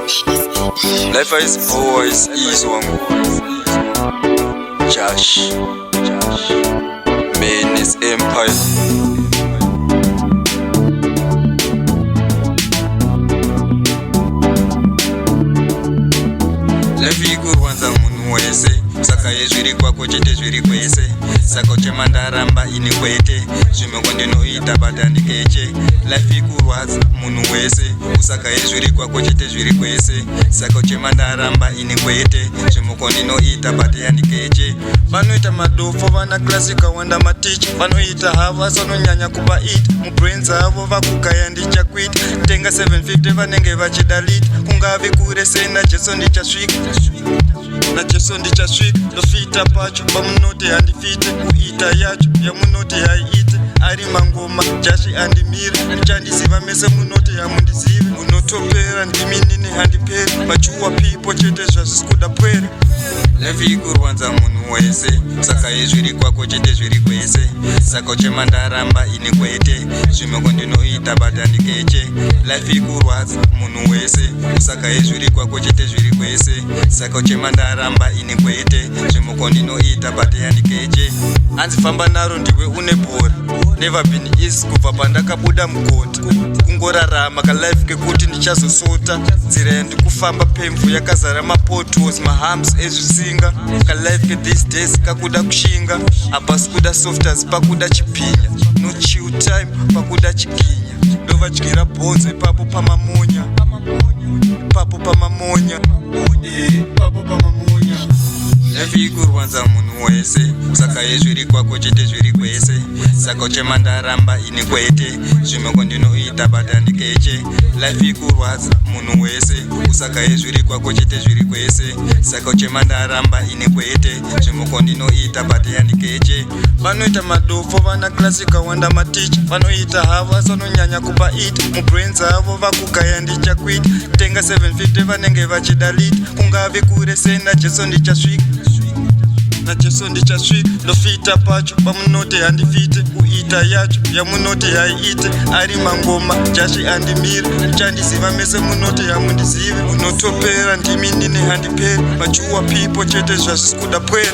Life is always easy one. Josh, man is empire. Life ikuwanza munhu wese saka yezviri kwako chete zviri kwese saka uchema ndaramba ini kwete zvimwe ndinoita badandikeche. Life ikurwadza munhu wese usaka yezviri kwako chete zviri kwese saka uchema ndaramba ini kwete zvimwe ndinoita badandikeche. Vanoita madofo vana klasika wanda maticha vanoita havo asononyanya kuba it mubrains avo vakugaya ndichakwita tenga 750 vanenge vachidalita kungave kure sei najesu ndichasvika najesu ndichasvika ndofita pacho pamunoti handifite kuita yacho yamunoti haiite ari mangoma Jahshii andimira ndichandiziva mese munoti hamundizive unotopera ndiminini handiperi machuwa pipo chete zvazvisikuda pwere. Life ikurwadza munhu wese saka yezviri kwako chete zviri kwese saka uchema ndaramba ini kwete zvimwe ndinoita badandikeche. Life ikurwadza munhu wese saka yezviri kwako chete zviri kwese saka uchema ndaramba ini kwete zvimwe ndinoita badandikeche. Anzifamba naro ndiwe une bhora never been easy kubva pandakabuda mugota kungorarama kalife kekuti ndichazosota nzira yandikufamba pemvu yakazara mapotholes mahams ezvisinga kalife these days kakuda kushinga apasi kuda softers pakuda chipinya no chill time pakuda chikinya ndovadyira bhonzo ipapo pamamonya ipapo pamamonya ipapo pamamonya. Life ikurwadza munhu wese saka yezviri kwako chete zviri kwese saka uchema ndaramba ini kwete zvimwe ndinoita badandikeche. Life ikurwadza munhu wese usaka yezviri kwako chete zviri kwese saka uchema ndaramba ini kwete zvimwe ndinoita badandikeche. Vanoita madofo vana klasika wanda maticha vanoita havo asononyanya kuba it mubrains avo vakugaya ndichakwita tenga 750 vanenge vachidalita kungave kure sei najesu ndichasvika najesu ndichasvika ndofita pacho pamunoti handifite kuita yacho yamunoti haiite ari mangoma Jahshii andimira ndichandiziva mese munoti hamundizive unotopera ndiminini handiperi machuwa pipo chete zvazvisikuda pwere.